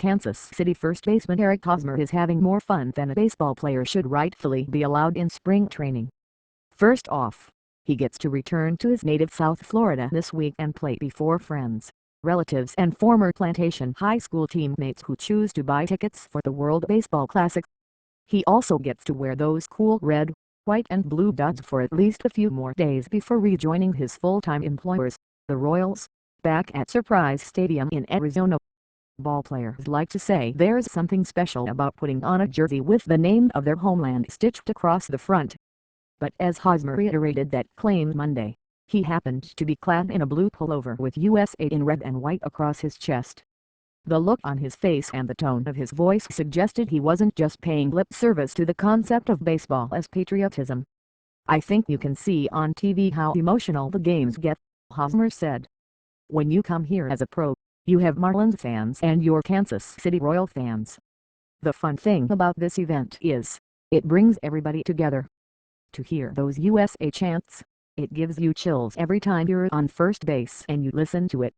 Kansas City first baseman Eric Hosmer is having more fun than a baseball player should rightfully be allowed in spring training. First off, he gets to return to his native South Florida this week and play before friends, relatives and former Plantation High School teammates who choose to buy tickets for the World Baseball Classic. He also gets to wear those cool red, white and blue duds for at least a few more days before rejoining his full-time employers, the Royals, back at Surprise Stadium in Arizona. Ballplayers like to say there's something special about putting on a jersey with the name of their homeland stitched across the front. But as Hosmer reiterated that claim Monday, he happened to be clad in a blue pullover with USA in red and white across his chest. The look on his face and the tone of his voice suggested he wasn't just paying lip service to the concept of baseball as patriotism. "I think you can see on TV how emotional the games get," Hosmer said. "When you come here as a pro, you have Marlins fans and your Kansas City Royal fans. The fun thing about this event is, it brings everybody together. To hear those USA chants, it gives you chills every time you're on first base and you listen to it."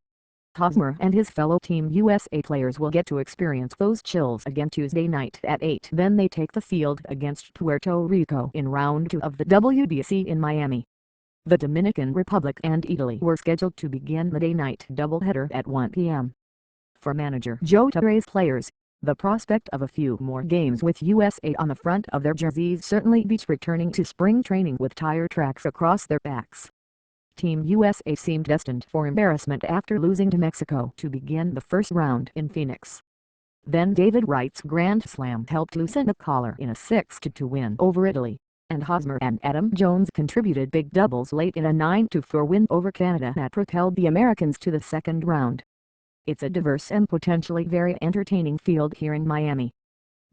Hosmer and his fellow Team USA players will get to experience those chills again Tuesday night at 8. Then they take the field against Puerto Rico in Round 2 of the WBC in Miami. The Dominican Republic and Italy were scheduled to begin the day-night doubleheader at 1 p.m. For manager Joe Torre's players, the prospect of a few more games with USA on the front of their jerseys certainly beats returning to spring training with tire tracks across their backs. Team USA seemed destined for embarrassment after losing to Mexico to begin the first round in Phoenix. Then David Wright's grand slam helped loosen the collar in a 6-2 win over Italy, and Hosmer and Adam Jones contributed big doubles late in a 9-4 win over Canada that propelled the Americans to the second round. It's a diverse and potentially very entertaining field here in Miami.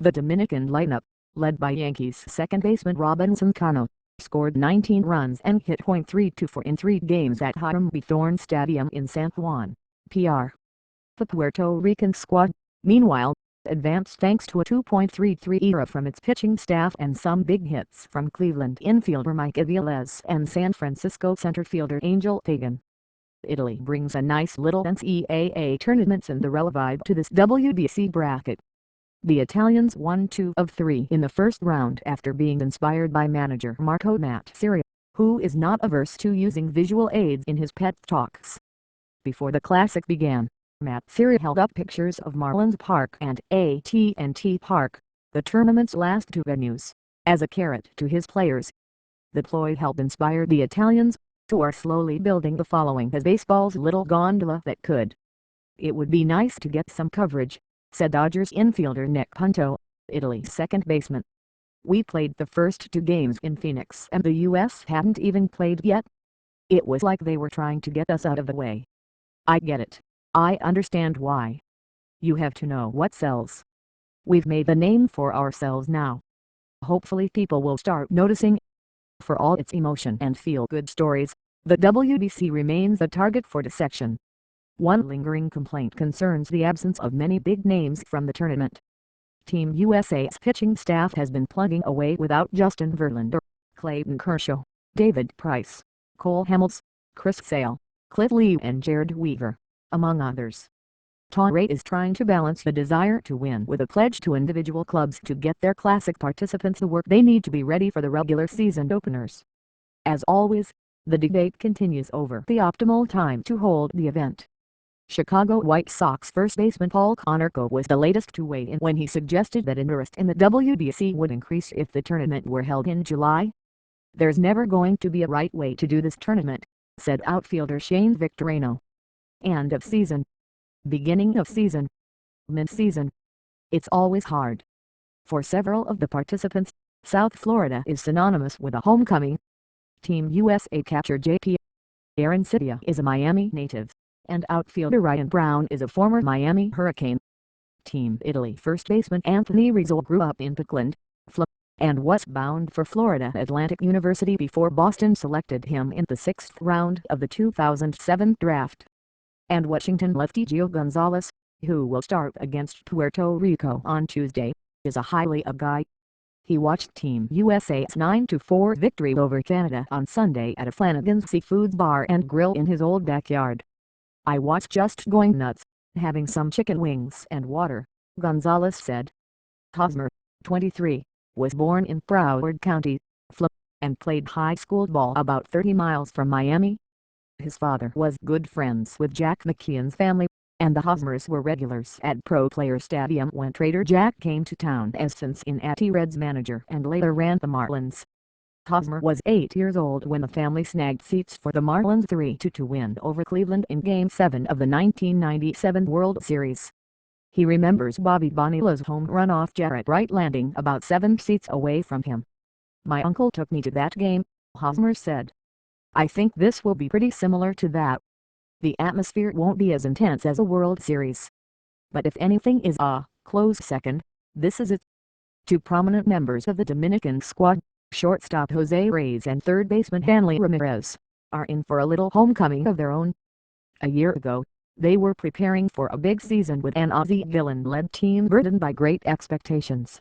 The Dominican lineup, led by Yankees second baseman Robinson Cano, scored 19 runs and hit .324 in 3 games at Hiram B. Thorne Stadium in San Juan, PR. The Puerto Rican squad, meanwhile, advanced thanks to a 2.33 ERA from its pitching staff and some big hits from Cleveland infielder Mike Aviles and San Francisco center fielder Angel Pagan. Italy brings a nice little NCAA Tournament-Cinderella vibe to this WBC bracket. The Italians won 2 of 3 in the first round after being inspired by manager Marco Mazzarri, who is not averse to using visual aids in his pep talks. Before the Classic began, Mazzarri held up pictures of Marlins Park and AT&T Park, the tournament's last 2 venues, as a carrot to his players. The ploy helped inspire the Italians, who are slowly building the following as baseball's little gondola that could. "It would be nice to get some coverage," said Dodgers infielder Nick Punto, Italy's second baseman. "We played the first 2 games in Phoenix and the US hadn't even played yet. It was like they were trying to get us out of the way. I get it. I understand why. You have to know what sells. We've made a name for ourselves now. Hopefully people will start noticing." For all its emotion and feel-good stories, the WBC remains a target for dissection. One lingering complaint concerns the absence of many big names from the tournament. Team USA's pitching staff has been plugging away without Justin Verlander, Clayton Kershaw, David Price, Cole Hamels, Chris Sale, Cliff Lee and Jared Weaver, among others. Torre is trying to balance the desire to win with a pledge to individual clubs to get their Classic participants the work they need to be ready for the regular season openers. As always, the debate continues over the optimal time to hold the event. Chicago White Sox first baseman Paul Konerko was the latest to weigh in when he suggested that interest in the WBC would increase if the tournament were held in July. "There's never going to be a right way to do this tournament," said outfielder Shane Victorino. "End of season. Beginning of season. Mid-season. It's always hard." For several of the participants, South Florida is synonymous with a homecoming. Team USA catcher J.P. Arancibia is a Miami native, and outfielder Ryan Brown is a former Miami Hurricane. Team Italy first baseman Anthony Rizzo grew up in Parkland, Florida, and was bound for Florida Atlantic University before Boston selected him in the 6th round of the 2007 draft. And Washington lefty Gio Gonzalez, who will start against Puerto Rico on Tuesday, is a highly up guy. He watched Team USA's 9-4 victory over Canada on Sunday at a Flanagan's Seafoods Bar and Grill in his old backyard. "I was just going nuts, having some chicken wings and water," Gonzalez said. Hosmer, 23, was born in Broward County, Florida, and played high school ball about 30 miles from Miami. His father was good friends with Jack McKeon's family, and the Hosmers were regulars at Pro Player Stadium when Trader Jack came to town as Cincinnati Reds manager and later ran the Marlins. Hosmer was 8 years old when the family snagged seats for the Marlins' 3-2 win over Cleveland in Game 7 of the 1997 World Series. He remembers Bobby Bonilla's home run off Jarrett Wright landing about 7 seats away from him. "My uncle took me to that game," Hosmer said. "I think this will be pretty similar to that. The atmosphere won't be as intense as a World Series. But if anything is a close second, this is it." Two prominent members of the Dominican squad, shortstop Jose Reyes and third baseman Hanley Ramirez, are in for a little homecoming of their own. A year ago, they were preparing for a big season with an Ozzie Guillen-led team burdened by great expectations.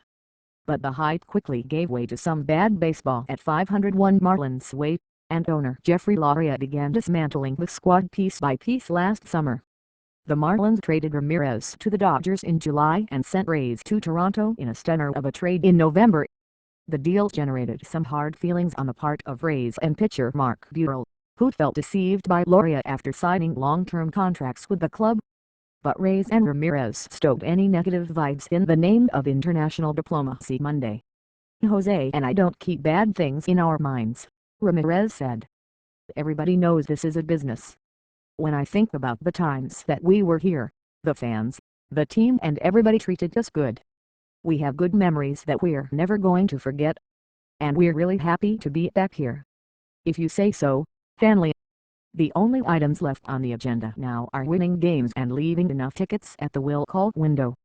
But the hype quickly gave way to some bad baseball at 501 Marlins Way, and owner Jeffrey Loria began dismantling the squad piece by piece last summer. The Marlins traded Ramirez to the Dodgers in July and sent Reyes to Toronto in a stunner of a trade in November. The deal generated some hard feelings on the part of Reyes and pitcher Mark Burrell, who felt deceived by Loria after signing long-term contracts with the club. But Reyes and Ramirez stoked any negative vibes in the name of international diplomacy Monday. "Jose and I don't keep bad things in our minds," Ramirez said. "Everybody knows this is a business. When I think about the times that we were here, the fans, the team and everybody treated us good. We have good memories that we're never going to forget. And we're really happy to be back here. If you say so, Hanley." The only items left on the agenda now are winning games and leaving enough tickets at the will call window.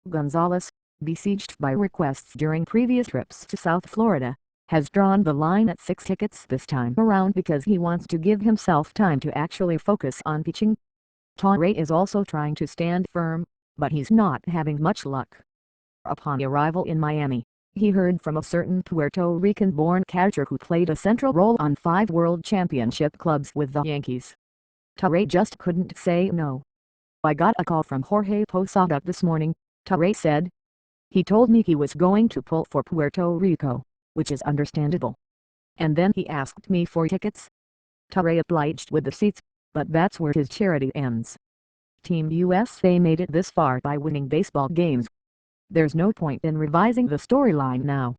Gonzalez, besieged by requests during previous trips to South Florida, has drawn the line at 6 tickets this time around because he wants to give himself time to actually focus on pitching. Torre is also trying to stand firm, but he's not having much luck. Upon arrival in Miami, he heard from a certain Puerto Rican-born catcher who played a central role on 5 World Championship clubs with the Yankees. Torre just couldn't say no. "I got a call from Jorge Posada this morning," Torre said. "He told me he was going to pull for Puerto Rico, which is understandable. And then he asked me for tickets." Torre obliged with the seats, but that's where his charity ends. Team USA made it this far by winning baseball games. There's no point in revising the storyline now.